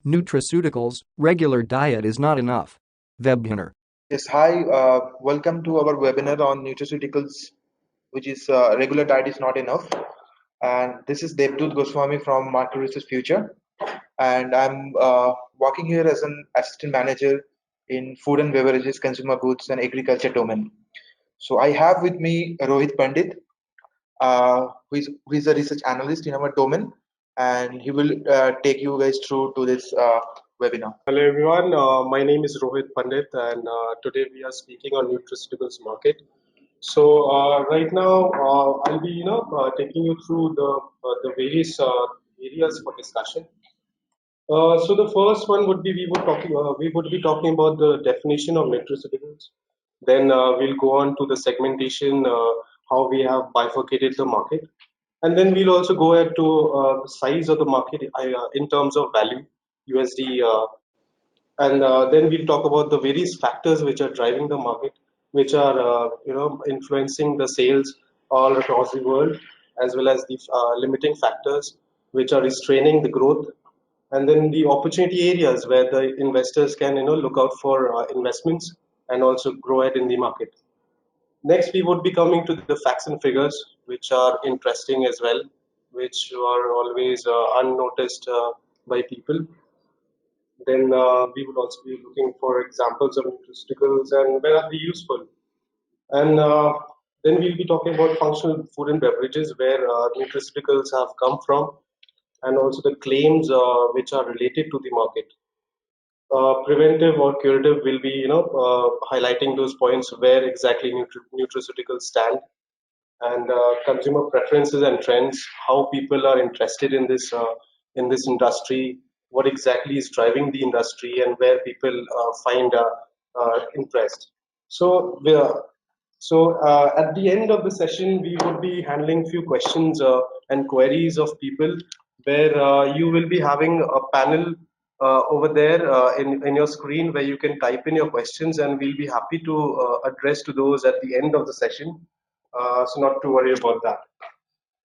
Nutraceuticals, regular diet is not enough. Webinar. Yes, hi. Welcome to our webinar on nutraceuticals, which is regular diet is not enough. And this is Devdut Goswami from Market Research Future, and I'm working here as an assistant manager in food and beverages, consumer goods, and agriculture domain. So I have with me Rohit Pandit, who is a research analyst in our domain, and he will take you guys through to this webinar. Hello everyone, my name is Rohit Pandit and today we are speaking on Nutraceuticals Market. So right now I'll be taking you through the various areas for discussion. So the first one would be we would be talking about the definition of nutraceuticals. Then we'll go on to the segmentation, how we have bifurcated the market, and then we'll also go ahead to the size of the market in terms of value, USD. And then we'll talk about the various factors which are driving the market, which are influencing the sales all across the world, as well as the limiting factors which are restraining the growth, and then the opportunity areas where the investors can look out for investments and also grow ahead in the market. Next, we would be coming to the facts and figures, which are interesting as well, which are always unnoticed by people. Then we would also be looking for examples of nutraceuticals and where are they useful. And then we'll be talking about functional food and beverages, where nutraceuticals have come from, and also the claims which are related to the market. Preventive or curative will be, highlighting those points where exactly nutraceuticals stand, and consumer preferences and trends, how people are interested in this industry, what exactly is driving the industry, and where people find interest. So at the end of the session, we would be handling few questions and queries of people, where you will be having a panel over there in your screen where you can type in your questions, and we'll be happy to address to those at the end of the session. So not to worry about that.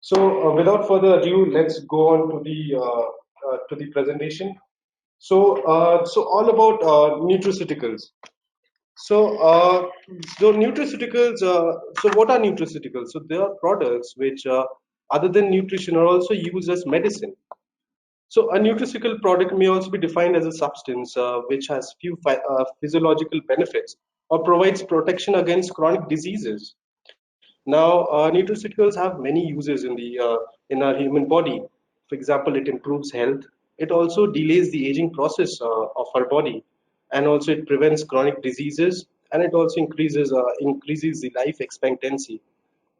So without further ado, let's go on to the presentation. So all about nutraceuticals. So nutraceuticals. So what are nutraceuticals? So they are products which, other than nutrition, are also used as medicine. So a nutraceutical product may also be defined as a substance which has few physiological benefits or provides protection against chronic diseases. Now, nutraceuticals have many uses in our human body. For example, it improves health. It also delays the aging process of our body, and also it prevents chronic diseases, and it also increases the life expectancy.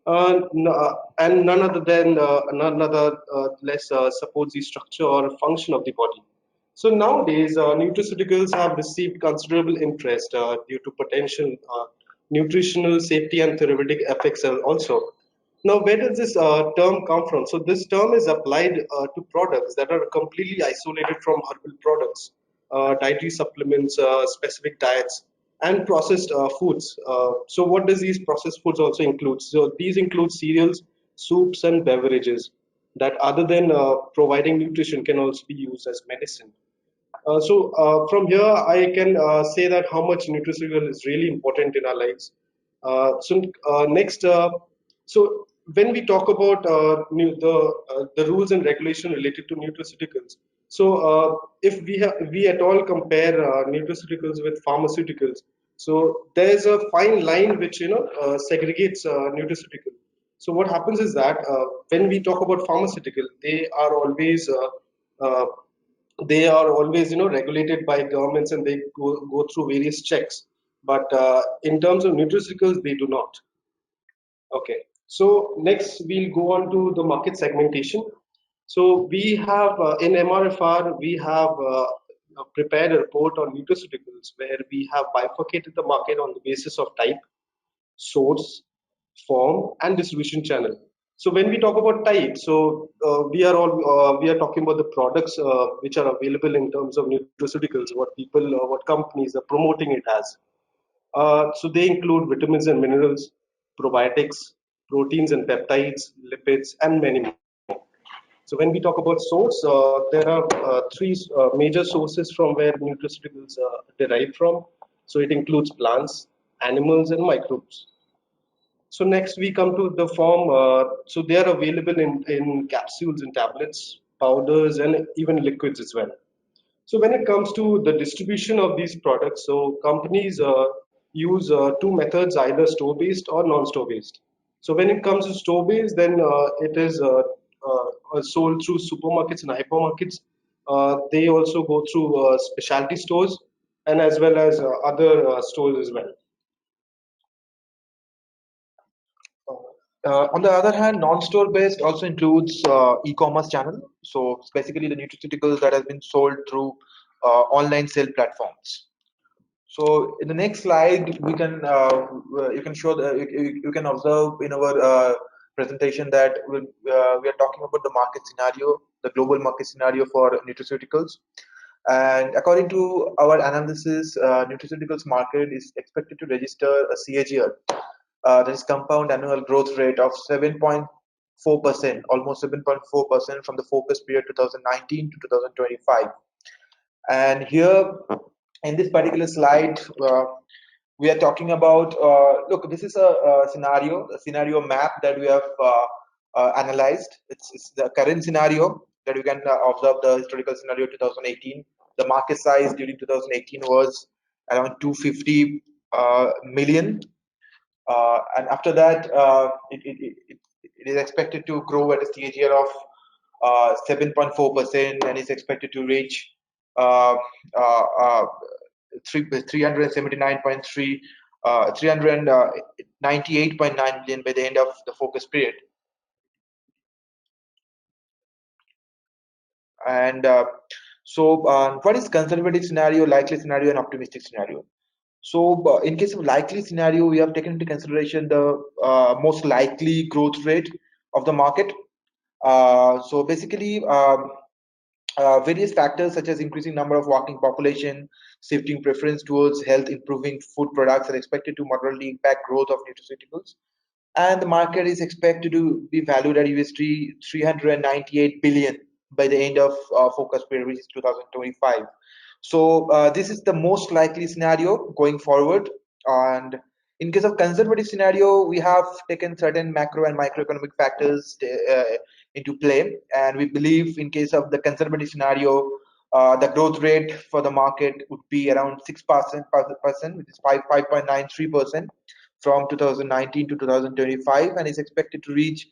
And none other less supports the structure or function of the body. So nowadays, nutraceuticals have received considerable interest due to potential nutritional safety and therapeutic effects also. Now, where does this term come from? So this term is applied to products that are completely isolated from herbal products, dietary supplements, specific diets, and processed foods. So what does these processed foods also include? So these include cereals, soups, and beverages that, other than providing nutrition, can also be used as medicine. From here, I can say that how much nutraceutical is really important in our lives. Next, so when we talk about the rules and regulation related to nutraceuticals, so if we at all compare nutraceuticals with pharmaceuticals, so there's a fine line which segregates nutraceutical. So what happens is that when we talk about pharmaceutical, uh, they are always regulated by governments, and they go through various checks, but in terms of nutraceuticals, they do not. Okay, so next we'll go on to the market segmentation. So we have in MRFR, we have prepared a report on nutraceuticals, where we have bifurcated the market on the basis of type, source, form, and distribution channel. So when we talk about type, so we are talking about the products which are available in terms of nutraceuticals, what companies are promoting it as. So they include vitamins and minerals, probiotics, proteins and peptides, lipids, and many more. So when we talk about source, there are three major sources from where nutraceuticals derive from. So it includes plants, animals, and microbes. So next we come to the form. So they are available in capsules and tablets, powders, and even liquids as well. So when it comes to the distribution of these products, so companies use two methods, either store-based or non-store based. So when it comes to store-based, then it is sold through supermarkets and hypermarkets. They also go through specialty stores and as well as other stores as well. On the other hand, non-store based also includes e-commerce channel. So it's basically the nutraceuticals that have been sold through online sale platforms. So in the next slide, we can you can show the you can observe in our presentation that we are talking about the market scenario, the global market scenario for nutraceuticals. And according to our analysis, nutraceuticals market is expected to register a CAGR, that is compound annual growth rate of 7.4%, almost 7.4% from the focus period 2019 to 2025. And here in this particular slide, we are talking about, look, this is a scenario map that we have analyzed. It's the current scenario that you can observe the historical scenario 2018. The market size during 2018 was around 250 million. And after that, it is expected to grow at a CAGR of 7.4%, and is expected to reach uh, uh, uh, 379.3, 398.9 million by the end of the focus period. And what is conservative scenario, likely scenario, and optimistic scenario? So in case of likely scenario, we have taken into consideration the most likely growth rate of the market. So basically, various factors such as increasing number of working population, shifting preference towards health improving food products are expected to moderately impact growth of nutraceuticals. And the market is expected to be valued at USD 398 billion by the end of focus period, which is 2025. So this is the most likely scenario going forward. And in case of conservative scenario, we have taken certain macro and microeconomic factors into play, and we believe in case of the conservative scenario, the growth rate for the market would be around 6%, which is 5.93% from 2019 to 2025, and is expected to reach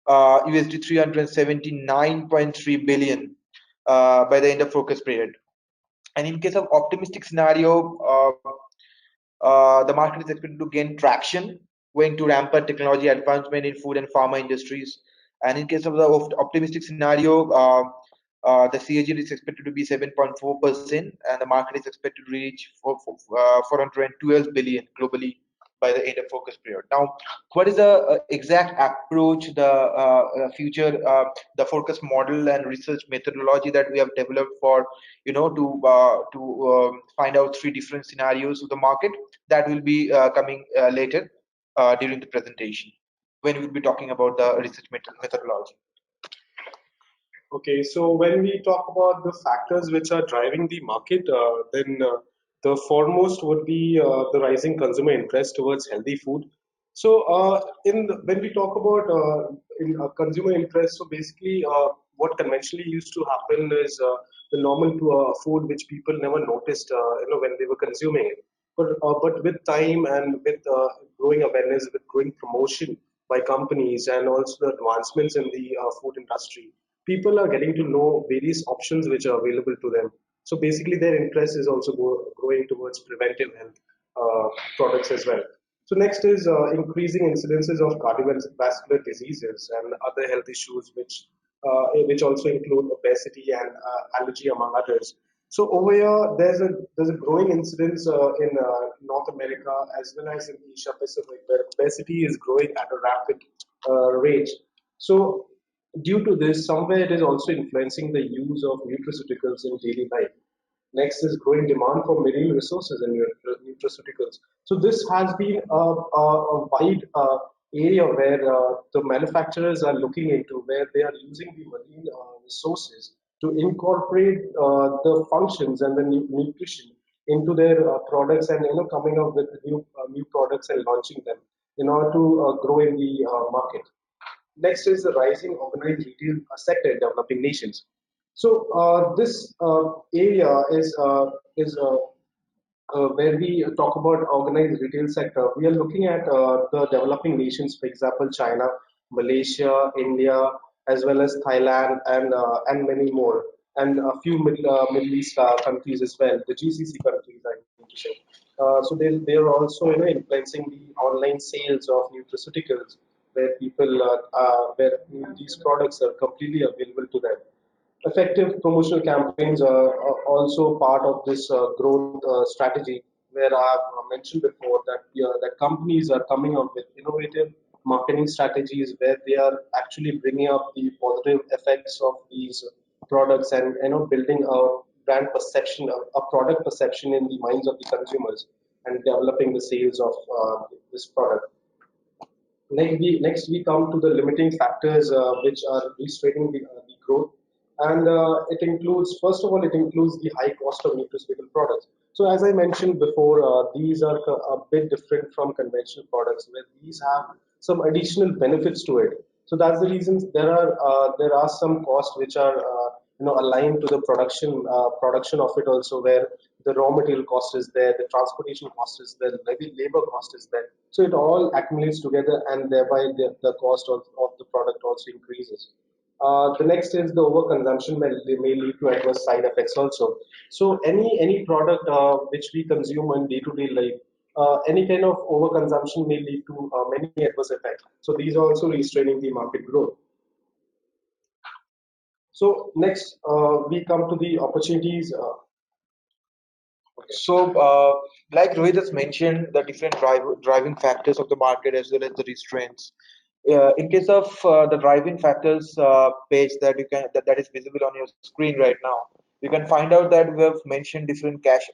USD 379.3 billion by the end of focus period. And in case of optimistic scenario, the market is expected to gain traction going to rampant technology advancement in food and pharma industries. And in case of the optimistic scenario, the CAGR is expected to be 7.4%, and the market is expected to reach 412 billion globally by the end of focus period. Now, what is the exact approach, the future, the focus model and research methodology that we have developed for, to find out three different scenarios of the market? That will be coming later during the presentation when we will be talking about the research methodology. Okay, so when we talk about the factors which are driving the market, then the foremost would be the rising consumer interest towards healthy food. So when we talk about consumer interest, so basically what conventionally used to happen is the normal food which people never noticed, when they were consuming it. But with time and with growing awareness, with growing promotion by companies and also the advancements in the food industry, people are getting to know various options which are available to them. So basically, their interest is also growing towards preventive health products as well. So next is increasing incidences of cardiovascular diseases and other health issues, which also include obesity and allergy, among others. So over here, there's a growing incidence in North America as well as in Asia Pacific, where obesity is growing at a rapid rate. So due to this, somewhere it is also influencing the use of nutraceuticals in daily life. Next is growing demand for mineral resources and nutraceuticals. So this has been a wide area where the manufacturers are looking into, where they are using the marine resources to incorporate the functions and the nutrition into their products, and coming up with new products and launching them in order to grow in the market. Next is the rising organized retail sector in developing nations. So this area is where we talk about organized retail sector. We are looking at the developing nations, for example, China, Malaysia, India, as well as Thailand, and many more, and a few Middle East countries as well, the GCC countries, I need to say. So they are also influencing the online sales of nutraceuticals, where where these products are completely available to them. Effective promotional campaigns are also part of this growth strategy, where I have mentioned before that that companies are coming up with innovative marketing strategies where they are actually bringing up the positive effects of these products, and building a brand perception, a product perception in the minds of the consumers, and developing the sales of this product. Next we come to the limiting factors which are restraining the growth, and it includes, first of all, it includes the high cost of nutraceutical products. So as I mentioned before, these are a bit different from conventional products, where these have some additional benefits to it. So that's the reason there are some costs which are aligned to the production of it also, where the raw material cost is there, the transportation cost is there, maybe labor cost is there. So it all accumulates together, and thereby the cost of the product also increases. The next is the overconsumption may lead to adverse side effects also. So any product which we consume in day-to-day life, any kind of overconsumption may lead to many adverse effects. So these are also restraining the market growth. So next, we come to the opportunities. So, like Rohit has mentioned, the different driving factors of the market as well as the restraints. In case of the driving factors page that is visible on your screen right now, you can find out that we have mentioned different cash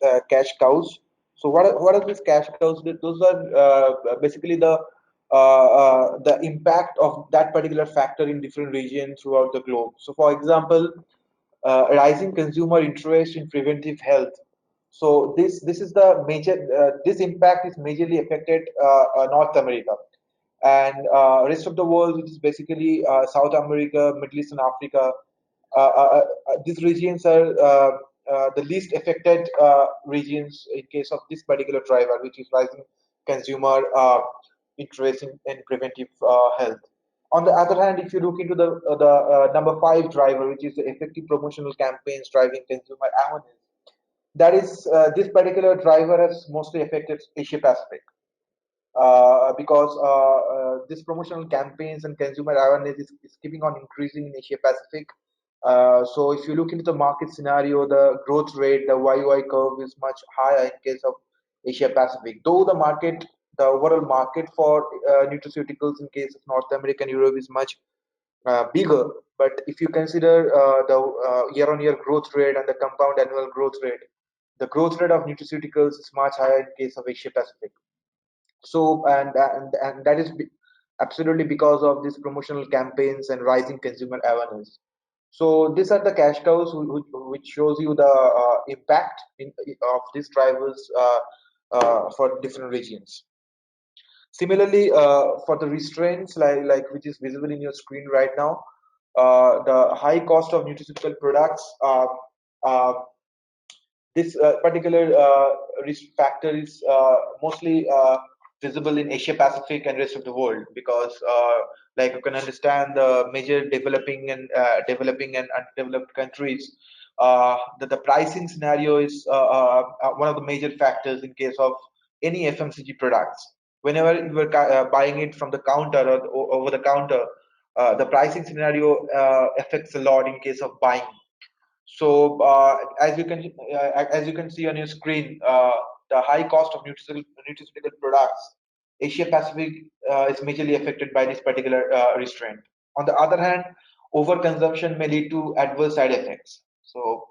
cows. So what are these cash cows? Those are basically the impact of that particular factor in different regions throughout the globe. So, for example, rising consumer interest in preventive health. So this is the major this impact is majorly affected North America, and rest of the world, which is basically South America, Middle East, and Africa. These regions are the least affected regions in case of this particular driver, which is rising consumer interest in preventive health. On the other hand, if you look into the number five driver, which is the effective promotional campaigns driving consumer awareness, that is this particular driver has mostly affected Asia Pacific because this promotional campaigns and consumer awareness is keeping on increasing in Asia Pacific. So if you look into the market scenario, the growth rate, the YY curve is much higher in case of Asia Pacific. Though the overall market for nutraceuticals in case of North America and Europe is much bigger, but if you consider the year-on-year growth rate and the compound annual growth rate, the growth rate of nutraceuticals is much higher in case of Asia Pacific. So, and that is absolutely because of these promotional campaigns and rising consumer awareness. So these are the cash cows which shows you the impact of these drivers for different regions. Similarly, for the restraints, like which is visible in your screen right now, the high cost of nutraceutical products. Uh, this particular risk factor is mostly visible in Asia Pacific and rest of the world because, like you can understand, the major developing and undeveloped countries, the pricing scenario is one of the major factors in case of any FMCG products. Whenever you are buying it from the counter or over the counter, the pricing scenario affects a lot in case of buying. So as you can see on your screen, the high cost of nutraceutical products, Asia Pacific is majorly affected by this particular restraint. On the other hand, overconsumption may lead to adverse side effects. So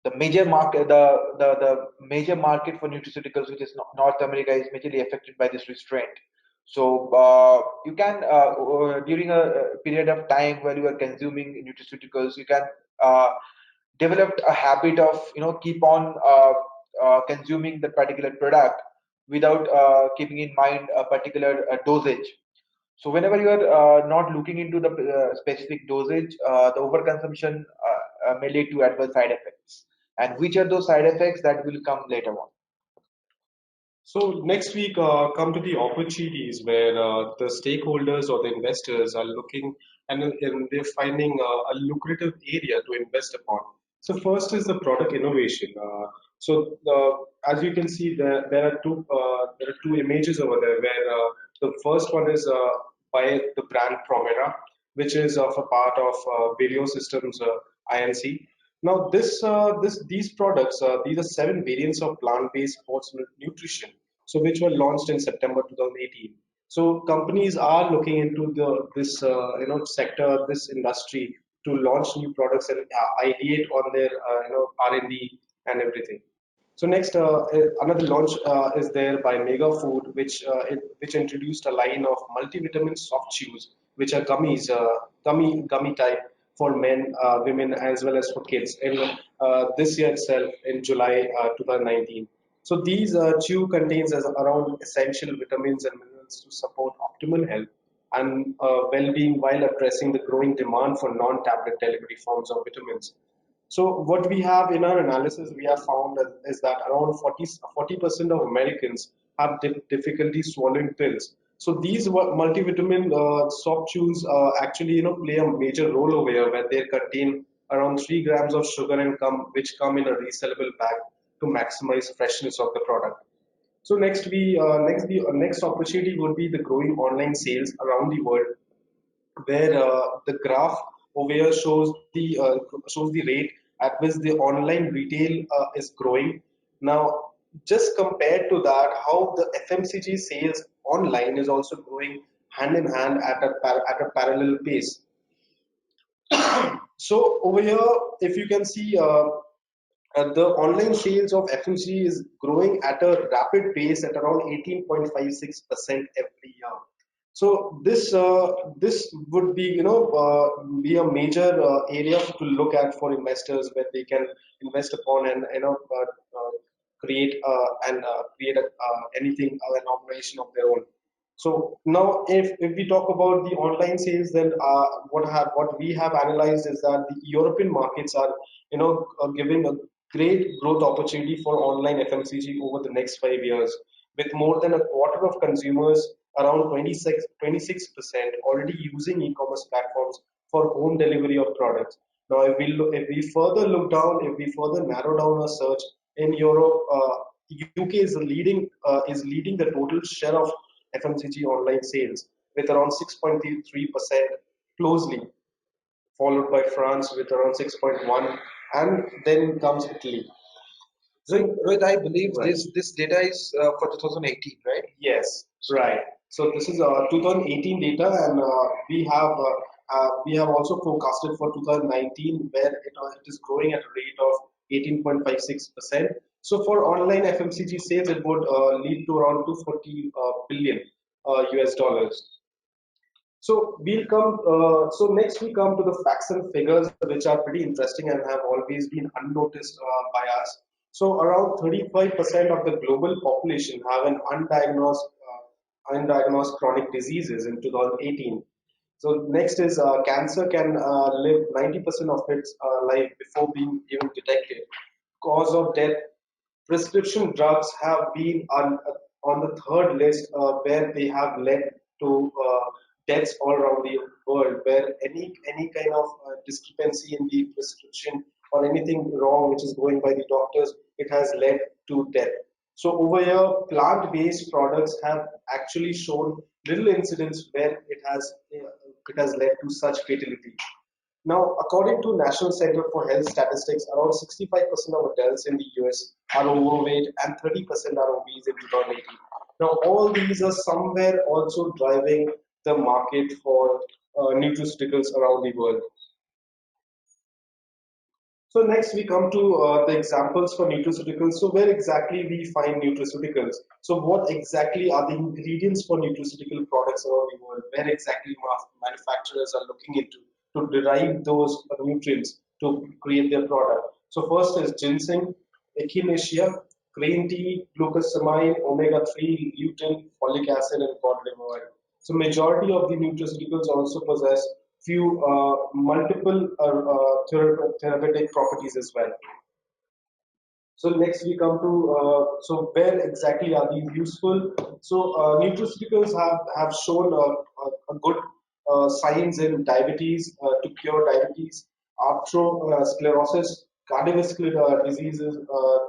the major market for nutraceuticals, which is North America, is majorly affected by this restraint. So you can during a period of time where you are consuming nutraceuticals, you can uh, develop a habit of keep on consuming the particular product without keeping in mind a particular dosage. So whenever you are not looking into the specific dosage, the overconsumption may lead to adverse side effects. And which are those side effects that will come later on? So next week, come to the opportunities where the stakeholders or the investors are looking and they're finding a lucrative area to invest upon. So first is the product innovation. As you can see, there are two images over there where the first one is by the brand Promera, which is of a part of Video Systems INC. Now, these products, these are seven variants of plant-based sports nutrition, so which were launched in September 2018. So companies are looking into this sector, this industry to launch new products and ideate on their R&D and D and everything. So next, another launch is there by Mega Food, which introduced a line of multivitamin soft chews, which are gummy type for men, women, as well as for kids. In this year itself, in July 2019. So these chew contains as around essential vitamins and minerals to support optimal health and well-being while addressing the growing demand for non-tablet delivery forms of vitamins. So what we have in our analysis, we have found is that around 40% of Americans have difficulty swallowing pills. So these multivitamin soft chews actually play a major role over here, where they contain around 3 grams of sugar and which come in a resellable bag to maximize freshness of the product. So next opportunity would be the growing online sales around the world, where the graph over here shows the rate at which the online retail is growing. Now, just compared to that, how the FMCG sales online is also growing hand in hand at a parallel pace. So over here, if you can see, the online sales of FMCG is growing at a rapid pace at around 18.56% every year. So this would be be a major area to look at for investors, where they can invest upon and create anything an operation of their own. So now, if we talk about the online sales, then what we have analyzed is that the European markets are giving a great growth opportunity for online FMCG over the next 5 years, with more than a quarter of consumers, around 26% already using e-commerce platforms for home delivery of products. Now, if we further look down, if we further narrow down our search in Europe, UK is leading the total share of FMCG online sales with around 6.3% closely, followed by France with around 6.1, and then comes Italy. Rohit, I believe Right. this data is for 2018, right? Yes, right. So this is 2018 data, and we have also forecasted for 2019, where it is growing at a rate of 18.56%. So for online FMCG sales, it would lead to around 240 billion US dollars. So we'll come. So next we come to the facts and figures, which are pretty interesting and have always been unnoticed by us. So around 35% of the global population have an undiagnosed chronic diseases in 2018. So next is cancer can live 90% of its life before being even detected. Cause of death: prescription drugs have been on the third list, where they have led to deaths all around the world, where any kind of discrepancy in the prescription or anything wrong which is going by the doctors, it has led to death. So over here, plant-based products have actually shown little incidents where it has led to such fatality. Now, according to National Center for Health Statistics, around 65% of adults in the US are overweight and 30% are obese in 2018. Now, all these are somewhere also driving the market for nutraceuticals around the world. So next we come to the examples for nutraceuticals. So where exactly we find nutraceuticals? So what exactly are the ingredients for nutraceutical products around the world? Where exactly manufacturers are looking into to derive those nutrients to create their product? So first is ginseng, echinacea, green tea, glucosamine, omega-3, lutein, folic acid, and cod liver oil. So majority of the nutraceuticals also possess few multiple therapeutic properties as well. So next we come to so where exactly are these useful? So nutraceuticals have shown a good signs in diabetes to cure diabetes, arthrosclerosis, cardiovascular diseases,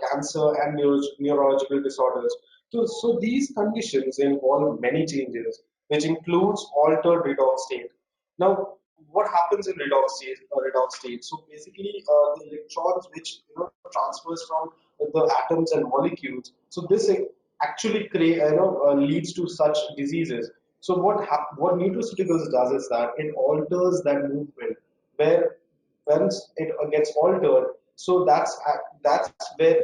cancer, and neurological disorders. So these conditions involve many changes, which includes altered redox state. Now, what happens in redox state? So basically, the electrons which transfers from the atoms and molecules. So this actually leads to such diseases. So what nutraceuticals does is that it alters that movement where once it gets altered, so that's where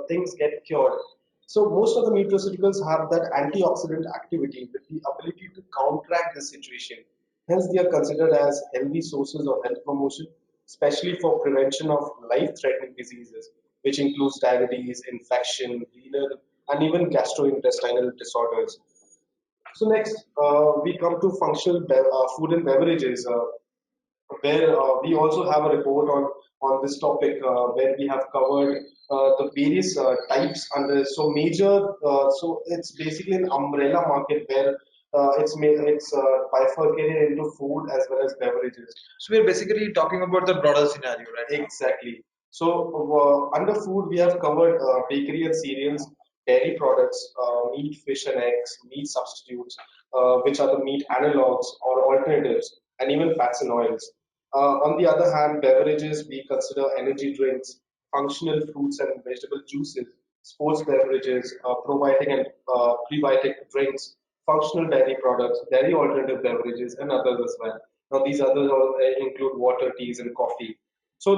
things get cured. So most of the nutraceuticals have that antioxidant activity with the ability to counteract this situation. Hence, they are considered as healthy sources of health promotion, especially for prevention of life-threatening diseases, which includes diabetes, infection, renal, and even gastrointestinal disorders. So next, we come to functional food and beverages. Where we also have a report on this topic where we have covered the various types under so major so it's basically an umbrella market where it's bifurcated into food as well as beverages. So we're basically talking about the broader scenario, right? Exactly. So under food, we have covered bakery and cereals, dairy products, meat, fish, and eggs, meat substitutes, which are the meat analogs or alternatives, and even fats and oils. On the other hand, beverages, we consider energy drinks, functional fruits and vegetable juices, sports beverages, probiotic and prebiotic drinks, functional dairy products, dairy alternative beverages, and others as well. Now, these others all include water, teas, and coffee. So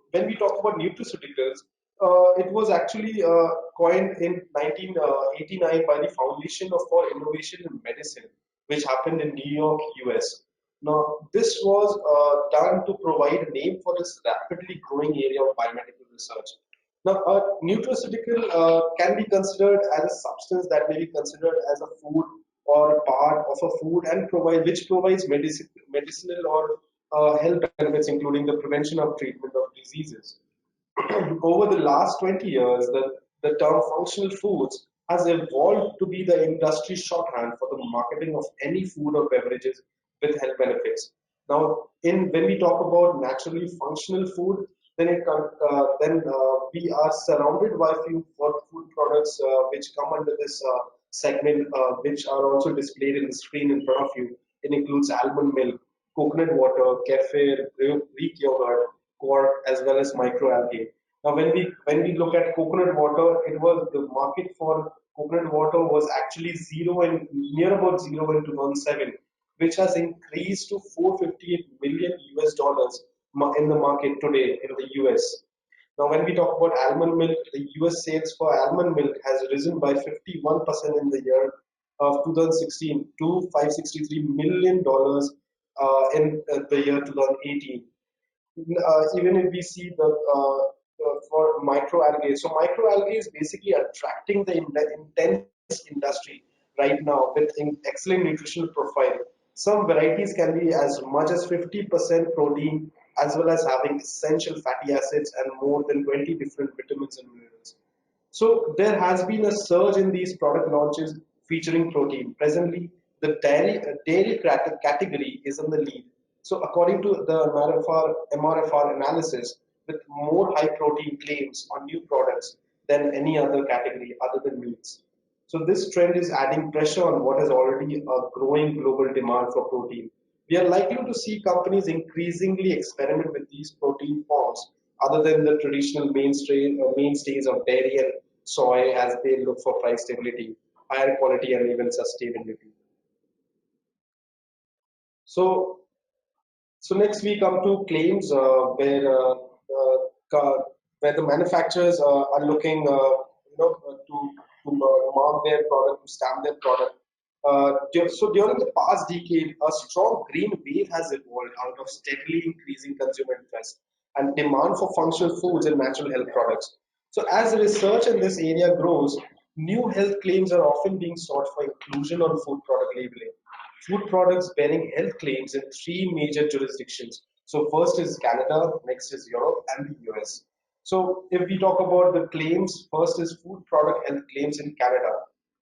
when we talk about nutraceuticals, it was actually coined in 1989 by the Foundation for Innovation in Medicine, which happened in New York, US. Now, this was done to provide a name for this rapidly growing area of biomedical research. Now, a nutraceutical can be considered as a substance that may be considered as a food or a part of a food and which provides medicinal or health benefits, including the prevention of treatment of diseases. Over the last 20 years, the term functional foods has evolved to be the industry shorthand for the marketing of any food or beverages with health benefits. Now, when we talk about naturally functional food, then we are surrounded by few food products which come under this segment, which are also displayed in the screen in front of you. It includes almond milk, coconut water, kefir, Greek yogurt, quark, as well as microalgae. Now, when we look at coconut water, it was the market for coconut water was actually zero and near about zero in 2007, which has increased to 458 million US dollars in the market today in the US. Now, when we talk about almond milk, the US sales for almond milk has risen by 51% in the year of 2016 to $563 million in the year 2018. Even if we see the for microalgae, so microalgae is basically attracting the intense industry right now with excellent nutritional profile. Some varieties can be as much as 50% protein, as well as having essential fatty acids and more than 20 different vitamins and minerals. So there has been a surge in these product launches featuring protein. Presently, the dairy category is in the lead. So according to the MRFR analysis, with more high protein claims on new products than any other category other than meats. So this trend is adding pressure on what is already a growing global demand for protein. We are likely to see companies increasingly experiment with these protein forms other than the traditional mainstays of dairy and soy as they look for price stability, higher quality, and even sustainability. So, so next we come to claims where where the manufacturers are looking, to mark their product, to stamp their product. So during the past decade, a strong green wave has evolved out of steadily increasing consumer interest and demand for functional foods and natural health products. So as research in this area grows, new health claims are often being sought for inclusion on food product labeling. Food products bearing health claims in three major jurisdictions. So first is Canada, next is Europe, and the US. So if we talk about the claims, first is food product health claims in Canada.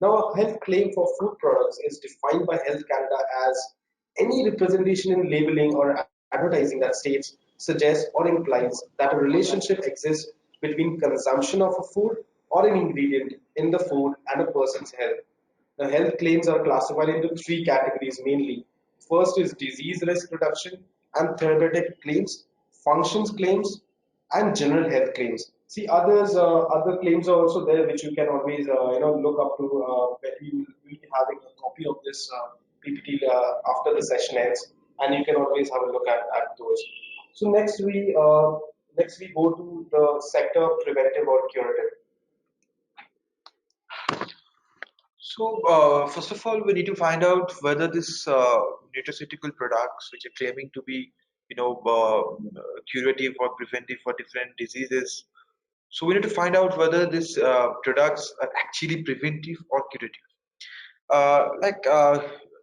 Now, a health claim for food products is defined by Health Canada as any representation in labeling or advertising that states, suggests, or implies that a relationship exists between consumption of a food or an ingredient in the food and a person's health. The health claims are classified into three categories mainly. First is disease risk reduction and therapeutic claims, functions claims, and general health claims. See, other claims are also there, which you can always look up to. Where you will be having a copy of this PPT after the session ends, and you can always have a look at those. So next we go to the sector preventive or curative. So, first of all, we need to find out whether this nutraceutical products, which are claiming to be, curative or preventive for different diseases, so we need to find out whether these products are actually preventive or curative.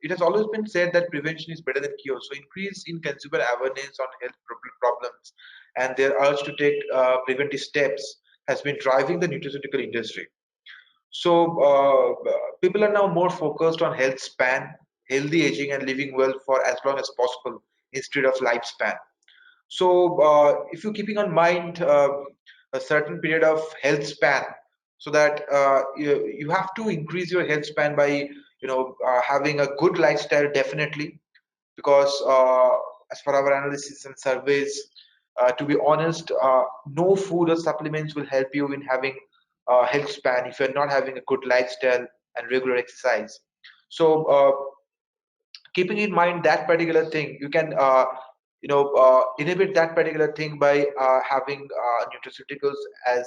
It has always been said that prevention is better than cure. So, increase in consumer awareness on health problems and their urge to take preventive steps has been driving the nutraceutical industry. So people are now more focused on health span, healthy aging, and living well for as long as possible instead of lifespan. So if you're keeping on mind a certain period of health span, so that you have to increase your health span by having a good lifestyle definitely, because as per our analysis and surveys, to be honest, no food or supplements will help you in having a health span if you're not having a good lifestyle and regular exercise. So, keeping in mind that particular thing, you can inhibit that particular thing by having nutraceuticals as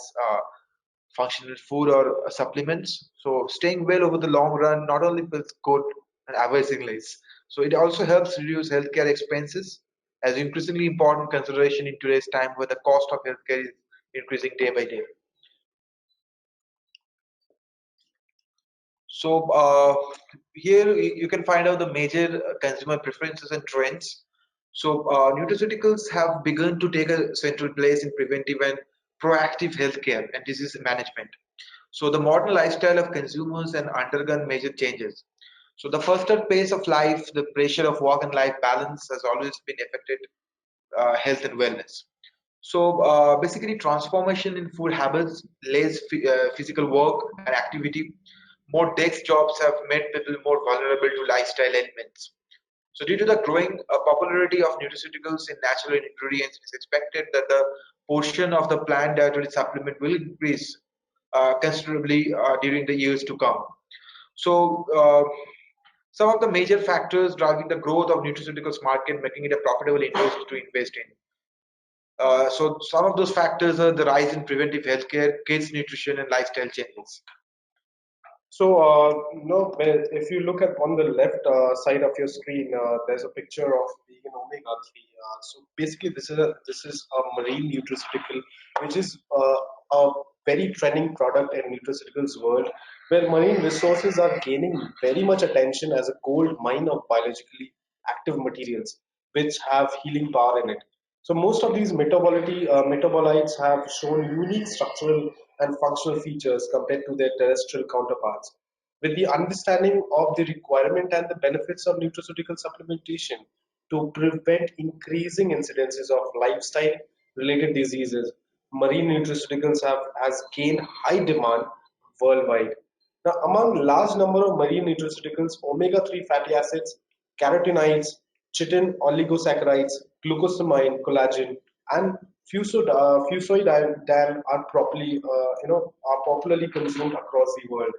functional food or supplements. So staying well over the long run not only feels good and avoiding less, so it also helps reduce healthcare expenses as increasingly important consideration in today's time where the cost of healthcare is increasing day by day. So here you can find out the major consumer preferences and trends. So nutraceuticals have begun to take a central place in preventive and proactive healthcare and disease management. So the modern lifestyle of consumers and undergone major changes. So the faster pace of life, the pressure of work and life balance has always been affected health and wellness. So basically, transformation in food habits, less physical work and activity, more desk jobs have made people more vulnerable to lifestyle ailments. So due to the growing popularity of nutraceuticals in natural ingredients, it is expected that the portion of the plant dietary supplement will increase considerably during the years to come. So some of the major factors driving the growth of nutraceuticals market, making it a profitable industry to invest in. So some of those factors are the rise in preventive healthcare, kids nutrition, and lifestyle changes. So, if you look at on the left side of your screen, there's a picture of vegan omega-3. So basically, this is a marine nutraceutical, which is a very trending product in nutraceuticals world, where marine resources are gaining very much attention as a gold mine of biologically active materials, which have healing power in it. So most of these metabolites have shown unique structural and functional features compared to their terrestrial counterparts. With the understanding of the requirement and the benefits of nutraceutical supplementation to prevent increasing incidences of lifestyle-related diseases, marine nutraceuticals have has gained high demand worldwide. Now, among large number of marine nutraceuticals, omega-3 fatty acids, carotenoids, chitin oligosaccharides, glucosamine, collagen, and fucoidan are are popularly consumed across the world.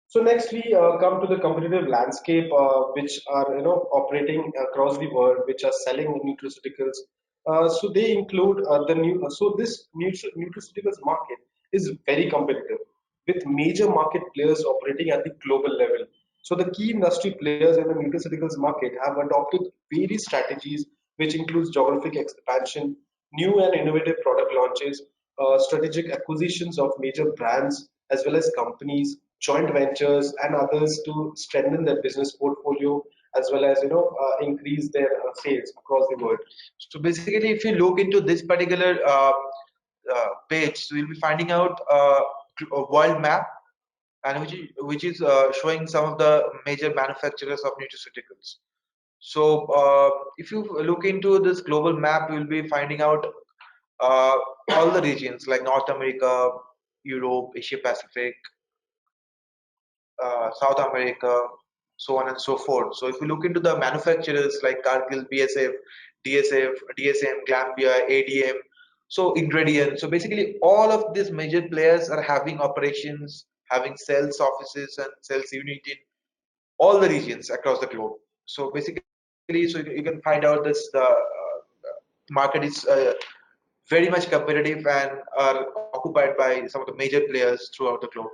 So next we come to the competitive landscape, which are operating across the world, which are selling nutraceuticals. So they include the new. So this nutraceuticals market is very competitive with major market players operating at the global level. So the key industry players in the nutraceuticals market have adopted various strategies, which includes geographic expansion, new and innovative product launches, strategic acquisitions of major brands, as well as companies, joint ventures, and others to strengthen their business portfolio, as well as increase their sales across the world. So basically, if you look into this particular page, so you'll be finding out a world map, and which is showing some of the major manufacturers of nutraceuticals. So if you look into this global map, you'll be finding out uh, all the regions like North America, Europe, Asia Pacific, South America, so on and so forth. So if you look into the manufacturers like Cargill, BSF, DSF, DSM, Glanbia, ADM, so ingredients. So basically, all of these major players are having operations, having sales offices and sales unit in all the regions across the globe. So basically, so you can find out this the market is very much competitive and are occupied by some of the major players throughout the globe.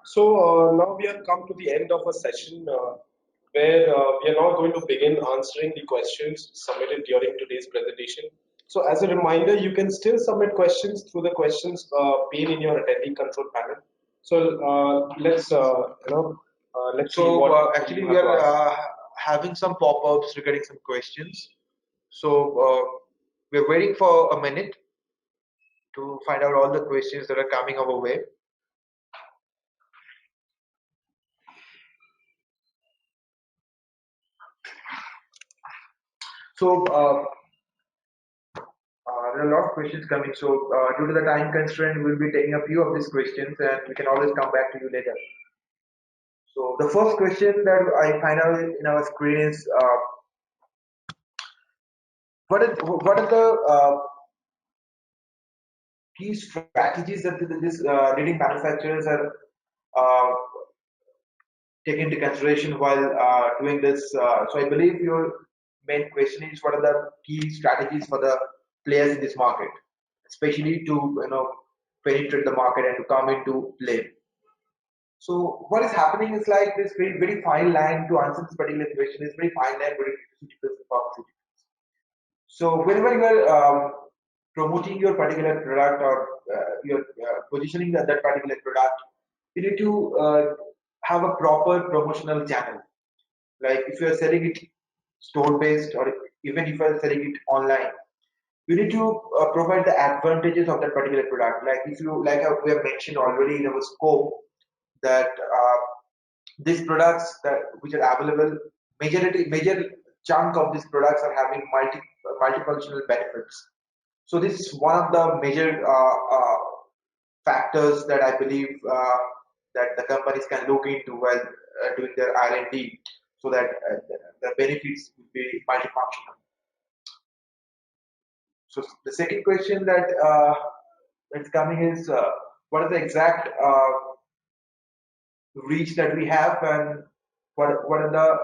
So now we have come to the end of a session where we are now going to begin answering the questions submitted during today's presentation. So as a reminder, you can still submit questions through the questions pane in your attendee control panel. So let's see So what actually, you we have to are ask. having some pop-ups regarding some questions. So we're waiting for a minute to find out all the questions that are coming our way. So there are a lot of questions coming. So due to the time constraint, we'll be taking a few of these questions, and we can always come back to you later. So the first question that I find out in our screen is what are the key strategies that these leading manufacturers are uh, taking into consideration while doing this? So I believe your main question is what are the key strategies for the players in this market, especially to penetrate the market and to come into play. So what is happening is like this very fine line to answer this particular question is very fine line between nutraceuticals and pharmaceuticals. So whenever you are promoting your particular product or you're positioning that particular product, you need to have a proper promotional channel. Like if you are selling it store based or even if you are selling it online, you need to provide the advantages of that particular product. Like if you like we have mentioned already in our scope that these products that which are available, major chunk of these products are having multifunctional benefits. So this is one of the major factors that I believe that the companies can look into while doing their R&D, so that the benefits will be multifunctional. So the second question that that's coming is what is the exact reach that we have and what are the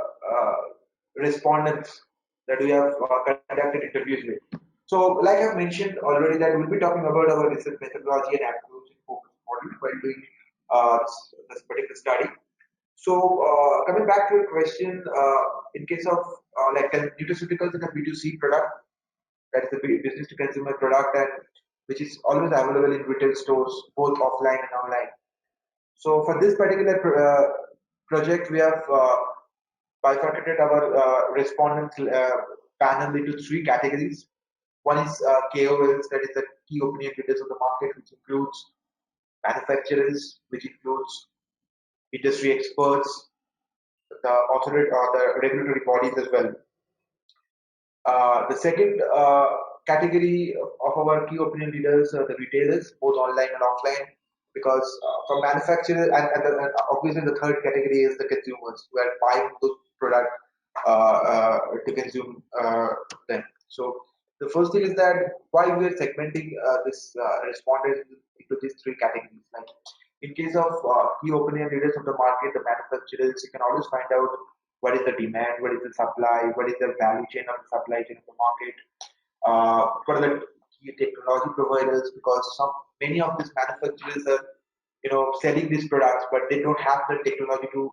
respondents that we have conducted interviews with. So like I've mentioned already that we'll be talking about our research methodology and approach and focus model while doing this particular study. So coming back to your question, in case of like nutraceuticals is a B2C product, that is the business to consumer product, and which is always available in retail stores both offline and online. So for this particular project, we have bifurcated our respondents panel into three categories. One is KOLs, that is the key opinion leaders of the market, which includes manufacturers, which includes industry experts, the authority or the regulatory bodies as well. The second category of our key opinion leaders are the retailers, both online and offline, because from manufacturers, and obviously the third category is the consumers who are buying those products to consume them. So the first thing is that why we are segmenting this respondents into these three categories. Like in case of key opinion leaders of the market, the manufacturers, you can always find out what is the demand, what is the supply, what is the value chain of the supply chain of the market. what are the key technology providers, because many of these manufacturers are selling these products, but they don't have the technology to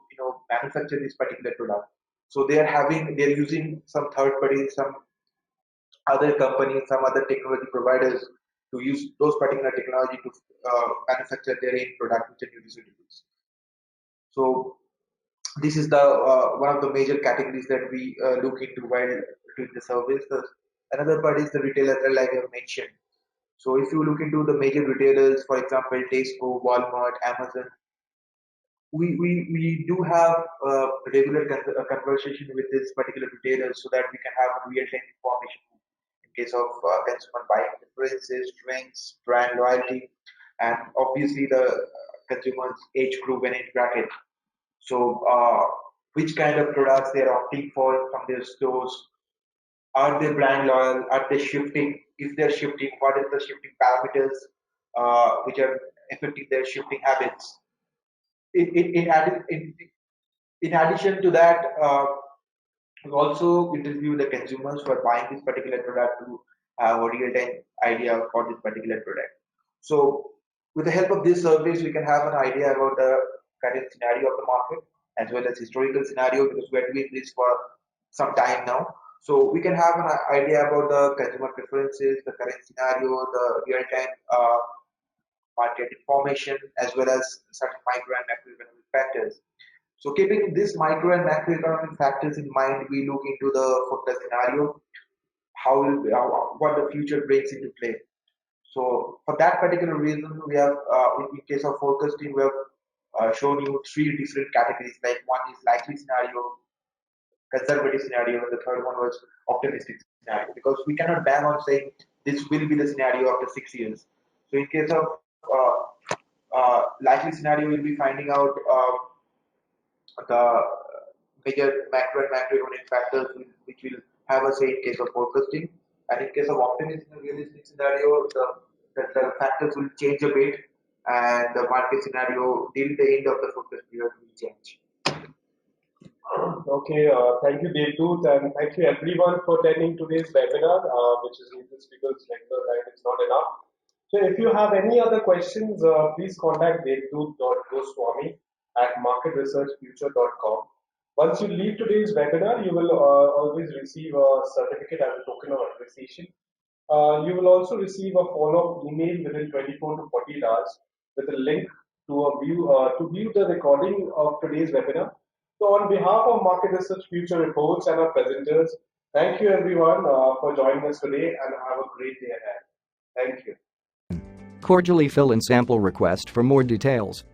manufacture this particular product. So they're using some third party, some other companies, some other technology providers to use those particular technology to manufacture their own product, which are nutraceuticals. So this is the one of the major categories that we look into while doing the surveys. Another part is the retailer, like I mentioned. So if you look into the major retailers, for example, Tesco, Walmart, Amazon, we do have regular conversation with this particular retailer so that we can have real-time information in case of consumer buying preferences, trends, brand loyalty, and obviously the consumer's age group and age bracket. So, which kind of products they are opting for from their stores? Are they brand loyal? Are they shifting? If they're shifting, what is the shifting parameters which are affecting their shifting habits? In addition to that, we also interview the consumers who are buying this particular product to have a real-time idea for this particular product. So, with the help of these surveys, we can have an idea about the current scenario of the market as well as historical scenario, because we are doing this for some time now. So we can have an idea about the consumer preferences, the current scenario, the real-time market information, as well as certain micro and macroeconomic factors. So keeping this micro and macroeconomic factors in mind, we look into the forecast scenario, what the future brings into play. So for that particular reason, we have, in case of forecasting, we have shown you three different categories. Like one is likely scenario, conservative scenario, and the third one was optimistic scenario. Because we cannot ban on saying this will be the scenario after 6 years. So in case of likely scenario, we'll be finding out the major macro and macroeconomic factors which will have a say in case of forecasting. And in case of optimism and realistic scenario, the factors will change a bit, and the market scenario till the end of the forecast period will change. Okay, thank you, Devdut, and thank you everyone for attending today's webinar, which is Nutraceuticals Regular Diet is Not Enough. So if you have any other questions, please contact devdut.goswami at marketresearchfuture.com. Once you leave today's webinar, you will always receive a certificate as a token of appreciation. You will also receive a follow-up email within 24 to 48 hours with a link to view the recording of today's webinar. So on behalf of Market Research Future Reports and our presenters, thank you everyone for joining us today, and have a great day ahead. Thank you. Cordially fill in sample request for more details.